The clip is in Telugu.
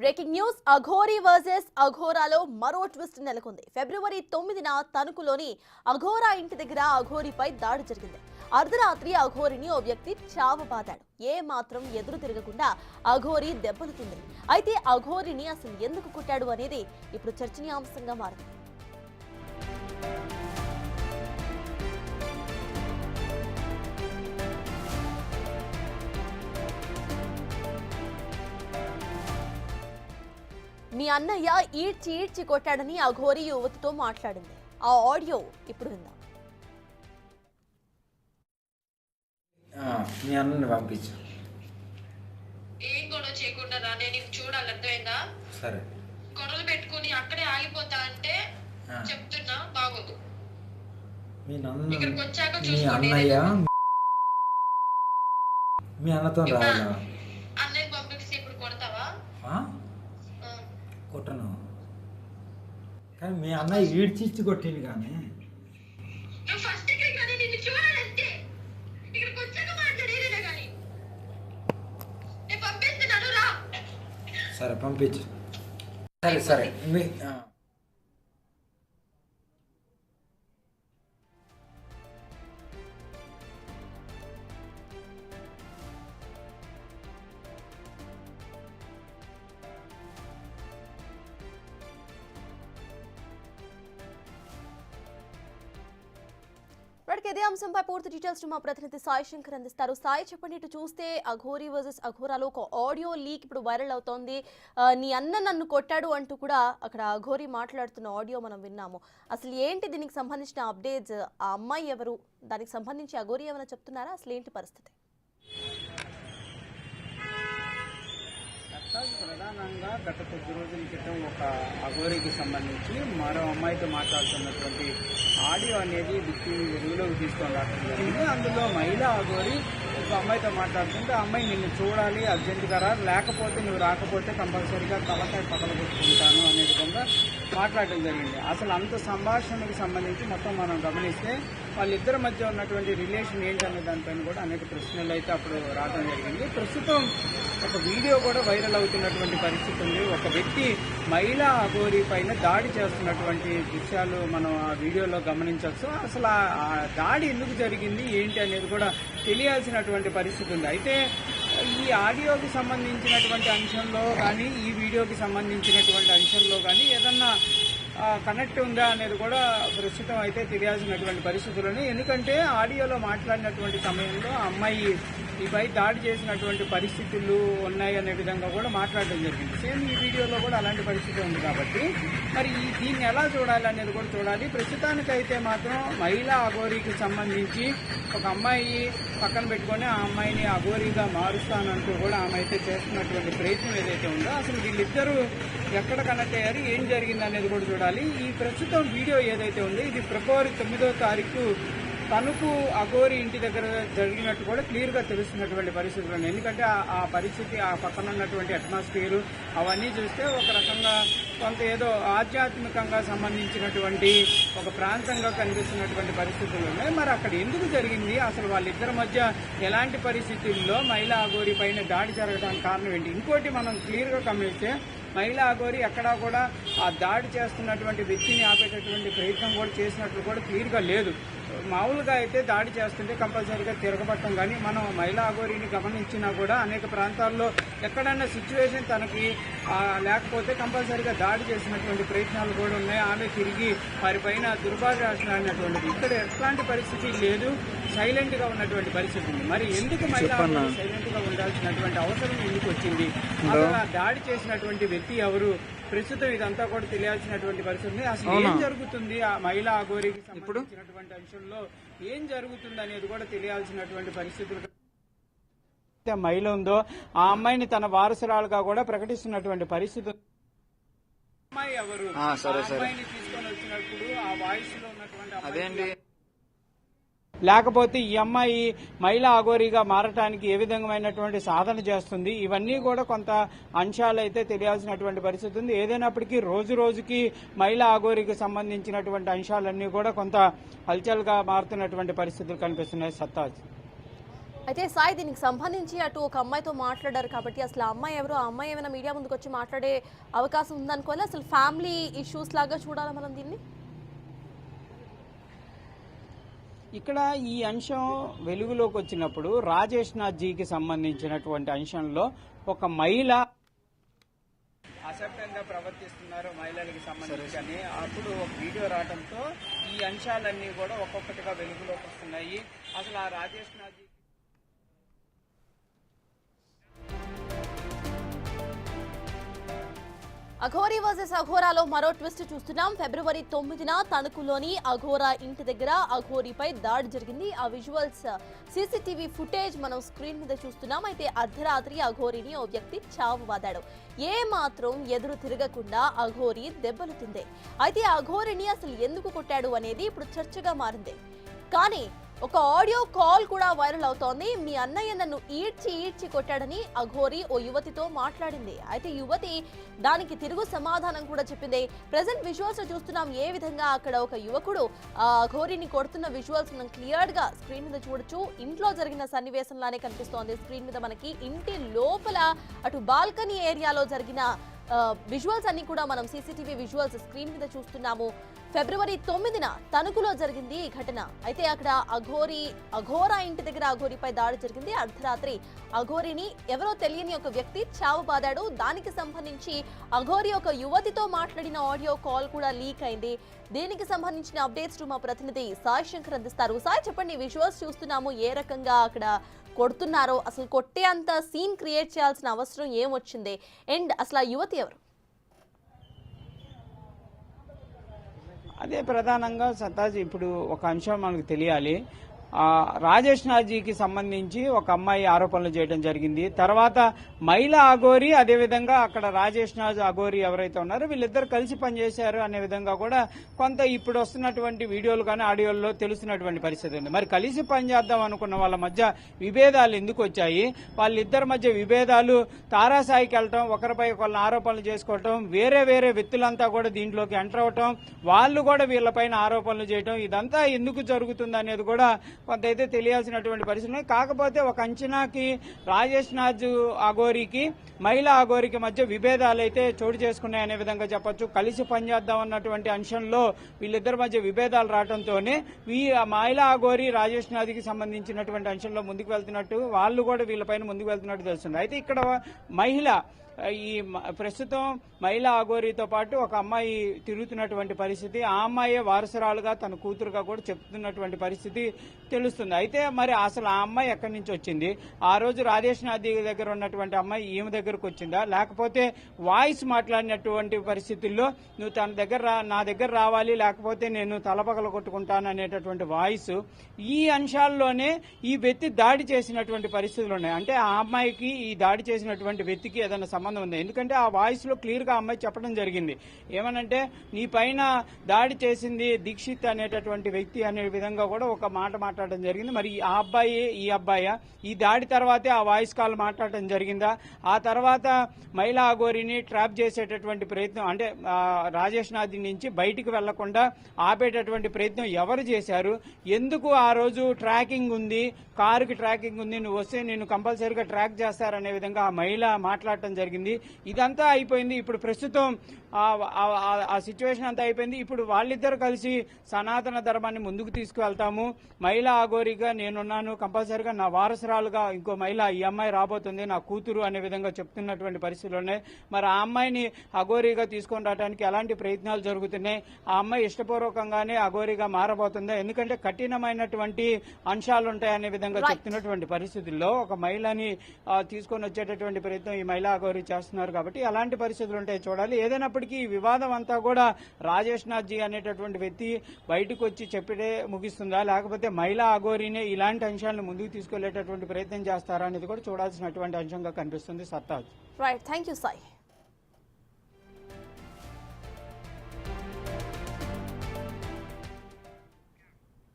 బ్రేకింగ్ న్యూస్ అఘోరీ వర్సెస్ అఘోరాలో మరో ట్విస్ట్ నెలకొంది. ఫిబ్రవరి 9న తణుకులోని అఘోరా ఇంటి దగ్గర అఘోరీపై దాడి జరిగింది. అర్ధరాత్రి అఘోరిని ఓ వ్యక్తి చావబాదాడు. ఏ మాత్రం ఎదురు తిరగకుండా అఘోరీ దెబ్బలు తింది. అయితే అఘోరిని అసలు ఎందుకు కొట్టాడు అనేది ఇప్పుడు చర్చనీయాంశంగా మారింది. మీ అన్నయ్య ఈడ్చి కొట్టాడని అఘోరీ యువతితో మాట్లాడింది. ఆ ఆడియో ఇప్పుడు విందాం. మీ అన్నని పంపించు. ఏం గొడవ చేయకుండా రా, నేను చూడాలి, అర్థమైందా? సరే. గొడవలు పెట్టుకుని అక్కడే ఆగిపోతా అంటే చెప్తున్నా, బాగోదు. ఇక్కడికి వచ్చాక అన్నయ్య మీ అన్నతో రావాలా? అన్నయ్య పంపిస్తే ఇప్పుడు కొడతావా? కొట్టను, కానీ మీ అన్నయ్య ఈడ్చిచ్చి కొట్టింది. కానీ ఫస్ట్ ఇక్కడికి కానీ నిన్ను చూడాలంటే ఇక్కడికి వచ్చాక మాట్లాడేదేనా కానీ నేను పంపిస్తున్నాను, రా. సరే పంపించు. సరే సరే మీ ఇదే అంశంపై పూర్తి డీటెయిల్స్ మా ప్రతినిధి సాయి శంకర్ అందిస్తారు. సాయి, చెప్పండి. ఇటు చూస్తే అఘోరీ వర్సెస్ అఘోరాలో ఒక ఆడియో లీక్ ఇప్పుడు వైరల్ అవుతోంది. నీ అన్న నన్ను కొట్టాడు అంటూ కూడా అక్కడ అఘోరీ మాట్లాడుతున్న ఆడియో మనం విన్నాము. అసలు ఏంటి దీనికి సంబంధించిన అప్డేట్స్? ఆ అమ్మాయి ఎవరు? దానికి సంబంధించి అఘోరీ ఏమైనా చెప్తున్నారా? అసలు ఏంటి పరిస్థితి? ప్రధానంగా గత కొద్ది రోజుల క్రితం ఒక అఘోరీకి సంబంధించి మరో అమ్మాయితో మాట్లాడుతున్నటువంటి ఆడియో అనేది వెలుగులోకి తీసుకొని రావడం జరిగింది. అందులో మహిళా అఘోరీ ఒక అమ్మాయితో మాట్లాడుతుంటే, ఆ అమ్మాయి నిన్ను చూడాలి, అర్జెంటుగా రా, లేకపోతే నువ్వు రాకపోతే కంపల్సరీగా తలకాయ పగలగొట్టుకుంటాను అనే విధంగా మాట్లాడడం జరిగింది. అసలు అంత సంభాషణకు సంబంధించి మొత్తం మనం గమనిస్తే వాళ్ళిద్దరి మధ్య ఉన్నటువంటి రిలేషన్ ఏంటనే దానిపైన కూడా అనేక ప్రశ్నలు అయితే అప్పుడు రావడం జరిగింది. ప్రస్తుతం ఒక వీడియో కూడా వైరల్ అవుతున్నటువంటి పరిస్థితి ఉంది. ఒక వ్యక్తి మహిళా అఘోరీ పైన దాడి చేస్తున్నటువంటి దృశ్యాలు మనం ఆ వీడియోలో గమనించవచ్చు. అసలు ఆ దాడి ఎందుకు జరిగింది ఏంటి అనేది కూడా తెలియాల్సినటువంటి పరిస్థితి ఉంది. అయితే ఈ ఆడియోకి సంబంధించినటువంటి అంశంలో కానీ, ఈ వీడియోకి సంబంధించినటువంటి అంశంలో కానీ ఏదన్నా కనెక్ట్ ఉందా అనేది కూడా ప్రస్తుతం అయితే తెలియాల్సినటువంటి పరిస్థితులని. ఎందుకంటే ఆడియోలో మాట్లాడినటువంటి సమయంలో అమ్మాయి ఈపై దాడి చేసినటువంటి పరిస్థితులు ఉన్నాయి అనే విధంగా కూడా మాట్లాడడం జరిగింది. సేమ్ ఈ వీడియోలో కూడా అలాంటి పరిస్థితి ఉంది. కాబట్టి మరి దీన్ని ఎలా చూడాలి అనేది కూడా చూడాలి. ప్రస్తుతానికైతే మాత్రం మహిళా అఘోరీకి సంబంధించి ఒక అమ్మాయి పక్కన పెట్టుకొని ఆ అమ్మాయిని అఘోరీగా మారుస్తానంటూ కూడా ఆమె అయితే చేస్తున్నటువంటి ప్రయత్నం ఏదైతే ఉందో, అసలు వీళ్ళిద్దరూ ఎక్కడ కనెక్ట్ అయ్యారు, ఏం జరిగింది అనేది కూడా చూడాలి. ఈ ప్రస్తుతం వీడియో ఏదైతే ఉందో ఇది ఫిబ్రవరి 9వ తారీఖు తణుకు అఘోరీ ఇంటి దగ్గర జరిగినట్టు కూడా క్లియర్గా తెలుస్తున్నటువంటి పరిస్థితులు ఉన్నాయి. ఎందుకంటే ఆ పరిస్థితి, ఆ పక్కన ఉన్నటువంటి అట్మాస్ఫియర్ అవన్నీ చూస్తే ఒక రకంగా కొంత ఏదో ఆధ్యాత్మికంగా సంబంధించినటువంటి ఒక ప్రాంతంగా కనిపిస్తున్నటువంటి పరిస్థితులు ఉన్నాయి. మరి అక్కడ ఎందుకు జరిగింది, అసలు వాళ్ళిద్దరి మధ్య ఎలాంటి పరిస్థితుల్లో మహిళా అఘోరీ పైన దాడి జరగడానికి కారణం ఏంటి? ఇంకోటి మనం క్లియర్గా గమనిస్తే మహిళా అఘోరీ ఎక్కడా కూడా ఆ దాడి చేస్తున్నటువంటి వ్యక్తిని ఆపేటటువంటి ప్రయత్నం కూడా చేసినట్లు కూడా క్లియర్గా లేదు. మామూలుగా అయితే దాడి చేస్తుంటే కంపల్సరీగా తిరగబట్టం, కానీ మనం మహిళా అఘోరీని గమనించినా కూడా అనేక ప్రాంతాల్లో ఎక్కడైనా సిచ్యువేషన్ తనకి లేకపోతే కంపల్సరీగా దాడి చేసినటువంటి ప్రయత్నాలు కూడా ఉన్నాయి. ఆమె తిరిగి వారిపైన దుర్భాషలాడినటువంటిది. ఇక్కడ ఎట్లాంటి పరిస్థితి లేదు, సైలెంట్ గా ఉన్నటువంటి పరిస్థితి ఉంది. మరి ఎందుకు మహిళా సైలెంట్ గా ఉండాల్సినటువంటి అవసరం ఎందుకు వచ్చింది? అసలు దాడి చేసినటువంటి వ్యక్తి ఎవరు? ప్రస్తుతం ఇదంతా కూడా తెలియాల్సినటువంటి పరిస్థితి. అసలు ఏం జరుగుతుంది ఆ మహిళా అఘోరీకి సంబంధించినటువంటి అంశంలో ఏం జరుగుతుంది అనేది కూడా తెలియాల్సినటువంటి పరిస్థితులు. మహిళ ఉందో ఆ అమ్మాయిని తన వారసురాలుగా కూడా ప్రకటిస్తున్నటువంటి పరిస్థితి. అమ్మాయి ఎవరు? అమ్మాయిని తీసుకొని వచ్చినప్పుడు ఆ వాయిస్ లో ఉన్నటువంటి లేకపోతే ఈ అమ్మాయి మహిళా అఘోరీగా మారటానికి ఏ విధమైనటువంటి సాధన చేస్తుంది, ఇవన్నీ కూడా కొంత అంశాలు అయితే తెలియాల్సినటువంటి పరిస్థితి ఉంది. ఏదైనప్పటికీ రోజు రోజుకి మహిళా అఘోరీకి సంబంధించినటువంటి అంశాలన్నీ కూడా కొంత హల్చల్గా మారుతున్నటువంటి పరిస్థితులు కనిపిస్తున్నాయి. సత్తాజ్. అయితే సాయి దీనికి సంబంధించి అటు ఒక అమ్మాయితో మాట్లాడారు కాబట్టి అసలు ఆ అమ్మాయి ఎవరు, ఆ అమ్మాయి ఏమైనా మీడియా ముందుకు వచ్చి మాట్లాడే అవకాశం ఉందనుకోవాలి, అసలు ఫ్యామిలీ ఇష్యూస్ లాగా చూడాలి మనం దీన్ని? ఇక్కడ ఈ అంశం వెలుగులోకి వచ్చినప్పుడు రాజేష్ నాథ్ జీకి సంబంధించినటువంటి అంశంలో ఒక మహిళ అసభ్యంగా ప్రవర్తిస్తున్నారు మహిళలకు సంబంధించి అని అప్పుడు ఒక వీడియో రావడంతో ఈ అంశాలన్నీ కూడా ఒక్కొక్కటిగా వెలుగులోకి వస్తున్నాయి. అసలు ఆ రాజేష్ నాథ్ జీ అఘోరీ వర్సెస్ అఘోరాలో మరో ట్విస్ట్ చూస్తున్నాం. ఫిబ్రవరి 9న తణుకులోని అఘోరా ఇంటి దగ్గర అఘోరీపై దాడి జరిగింది. ఆ విజువల్స్ సీసీటీవీ ఫుటేజ్ మనం స్క్రీన్ మీద చూస్తున్నాం. అయితే అర్ధరాత్రి అఘోరీని ఓ వ్యక్తి చావువాదాడు. ఏ మాత్రం ఎదురు తిరగకుండా అఘోరీ దెబ్బలు తిందే. అయితే అఘోరీని అసలు ఎందుకు కొట్టాడు అనేది ఇప్పుడు చర్చగా మారింది. కానీ ఒక ఆడియో కాల్ కూడా వైరల్ అవుతోంది. మీ అన్నయ్య నన్ను ఈడ్చి కొట్టాడని అఘోరీ ఓ యువతితో మాట్లాడింది. అయితే యువతి దానికి తిరుగు సమాధానం కూడా చెప్పింది. ప్రెజెంట్ విజువల్స్ చూస్తున్నాం ఏ విధంగా అక్కడ ఒక యువకుడు అఘోరీని కొడుతున్న విజువల్స్ మనం క్లియర్ గా స్క్రీన్ మీద చూడొచ్చు. ఇంట్లో జరిగిన సన్నివేశంలానే కనిపిస్తోంది స్క్రీన్ మీద మనకి. ఇంటి లోపల అటు బాల్కనీ ఏరియాలో జరిగిన విజువల్స్ అన్ని కూడా మనం సీసీటీవీ విజువల్స్ స్క్రీన్ మీద చూస్తున్నాము. ఫిబ్రవరి 9న తణుకులో జరిగింది ఈ ఘటన. అయితే అక్కడ అఘోరా ఇంటి దగ్గర అఘోరీపై దాడి జరిగింది. అర్ధరాత్రి అఘోరీని ఎవరో తెలియని ఒక వ్యక్తి చావుబాదాడు. దానికి సంబంధించి అఘోరీ ఒక యువతితో మాట్లాడిన ఆడియో కాల్ కూడా లీక్ అయింది. దీనికి సంబంధించిన అప్డేట్స్ మా ప్రతినిధి సాయి శంకర్ అందిస్తారు. సాయి చెప్పండి, విజువల్స్ చూస్తున్నాము ఏ రకంగా అక్కడ కొడుతున్నారో, అసలు కొట్టే అంత సీన్ క్రియేట్ చేయాల్సిన అవసరం ఏమొచ్చింది, అండ్ అసలు ఆ యువతి ఎవరు? అదే ప్రధానంగా సత్తాజ్ ఇప్పుడు ఒక అంశం మనకు తెలియాలి. రాజేష్ నాథ్జీకి సంబంధించి ఒక అమ్మాయి ఆరోపణలు చేయడం జరిగింది. తర్వాత మహిళా అఘోరీ, అదేవిధంగా అక్కడ రాజేష్ నాథ్ అఘోరీ ఎవరైతే ఉన్నారో వీళ్ళిద్దరు కలిసి పనిచేశారు అనే విధంగా కూడా కొంత ఇప్పుడు వస్తున్నటువంటి వీడియోలు కానీ ఆడియోల్లో తెలుస్తున్నటువంటి పరిస్థితి ఉంది. మరి కలిసి పనిచేద్దాం అనుకున్న వాళ్ళ మధ్య విభేదాలు ఎందుకు వచ్చాయి? వాళ్ళిద్దరి మధ్య విభేదాలు తారాసాయికి వెళ్ళటం, ఒకరిపై ఒకళ్ళని ఆరోపణలు చేసుకోవటం, వేరే వ్యక్తులంతా కూడా దీంట్లోకి ఎంటర్ అవటం, వాళ్ళు కూడా వీళ్ళపైన ఆరోపణలు చేయటం, ఇదంతా ఎందుకు జరుగుతుంది అనేది కూడా కొంత అయితే తెలియాల్సినటువంటి పరిస్థితి. కాకపోతే ఒక అంచనాకి రాజేష్ నాథ్ అఘోరీకి మహిళా అఘోరీకి మధ్య విభేదాలు అయితే చోటు చేసుకున్నాయనే విధంగా చెప్పొచ్చు. కలిసి పనిచేద్దాం అన్నటువంటి అంశంలో వీళ్ళిద్దరి మధ్య విభేదాలు రావడంతోనే మహిళా అఘోరీ రాజేష్ నాథ్కి సంబంధించినటువంటి అంశంలో ముందుకు వెళ్తున్నట్టు, వాళ్ళు కూడా వీళ్ళపైన ముందుకు వెళ్తున్నట్టు తెలుస్తుంది. అయితే ఇక్కడ మహిళ ప్రస్తుతం మహిళా అఘోరీతో పాటు ఒక అమ్మాయి తిరుగుతున్నటువంటి పరిస్థితి, ఆ అమ్మాయే వారసురాలుగా తన కూతురుగా కూడా చెప్తున్నటువంటి పరిస్థితి తెలుస్తుంది. అయితే మరి అసలు ఆ అమ్మాయి ఎక్కడి నుంచి వచ్చింది? ఆ రోజు రాజేష్ నాథ్ దగ్గర ఉన్నటువంటి అమ్మాయి ఈమె దగ్గరకు వచ్చిందా, లేకపోతే వాయిస్ మాట్లాడినటువంటి పరిస్థితుల్లో నువ్వు నా దగ్గర రావాలి, లేకపోతే నేను తలపగల కొట్టుకుంటాను అనేటటువంటి వాయిస్, ఈ అంశాల్లోనే ఈ వ్యక్తి దాడి చేసినటువంటి పరిస్థితులు ఉన్నాయి. అంటే ఆ అమ్మాయికి ఈ దాడి చేసినటువంటి వ్యక్తికి ఏదైనా సంబంధం ఉంది. ఎందుకంటే ఆ వాయిస్ లో క్లియర్ గా అమ్మాయి చెప్పడం జరిగింది. ఏమనంటే నీ పైన దాడి చేసింది దీక్షిత్ అనేటటువంటి వ్యక్తి అనే విధంగా కూడా ఒక మాట మాట్లాడడం జరిగింది. మరి ఆ అబ్బాయి ఈ అబ్బాయా? ఈ దాడి తర్వాతే ఆ వాయిస్ కాల్ మాట్లాడటం జరిగిందా? ఆ తర్వాత మహిళా అఘోరీని ట్రాప్ చేసేటటువంటి ప్రయత్నం, అంటే రాజేష్ నాథ్ నుంచి బయటికి వెళ్లకుండా ఆపేటటువంటి ప్రయత్నం ఎవరు చేశారు? ఎందుకు ఆ రోజు ట్రాకింగ్ ఉంది, కారుకి ట్రాకింగ్ ఉంది, నువ్వు వస్తే నేను కంపల్సరీగా ట్రాక్ చేస్తారనే విధంగా ఆ మహిళ మాట్లాడటం జరిగింది. ఇదంతా అయిపోయింది. ఇప్పుడు ప్రస్తుతం ఆ సిచ్యువేషన్ అంతా అయిపోయింది. ఇప్పుడు వాళ్ళిద్దరు కలిసి సనాతన ధర్మాన్ని ముందుకు తీసుకువెళ్తాము, మహిళా అఘోరీగా నేనున్నాను, కంపల్సరీగా నా వారసురాలుగా ఇంకో మహిళ ఈ అమ్మాయి రాబోతుంది, నా కూతురు అనే విధంగా చెప్తున్నటువంటి పరిస్థితులు ఉన్నాయి. మరి ఆ అమ్మాయిని అఘోరీగా తీసుకొని రావడానికి ఎలాంటి ప్రయత్నాలు జరుగుతున్నాయి? ఆ అమ్మాయి ఇష్టపూర్వకంగానే అఘోరీగా మారబోతుందా? ఎందుకంటే కఠినమైనటువంటి అంశాలు ఉంటాయనే విధంగా చెప్తున్నటువంటి పరిస్థితుల్లో ఒక మహిళని తీసుకొని వచ్చేటటువంటి ప్రయత్నం ఈ మహిళా అఘోరీ చేస్తున్నారు. కాబట్టి ఎలాంటి పరిస్థితులు ఉంటాయి చూడాలి. ఏదైనప్పటికీ ఈ వివాదం అంతా కూడా రాజేష్ నాథ్ జీ అనేటటువంటి వ్యక్తి బయటకు వచ్చి చెప్పిడే ముగిస్తుందా, లేకపోతే మహిళా అఘోరీనే ఇలాంటి అంశాలను ముందుకు తీసుకెళ్లేటటువంటి ప్రయత్నం చేస్తారా అనేది కూడా చూడాల్సినటువంటి అంశంగా కనిపిస్తుంది. సత్తాజ్. Right, thank you Sai.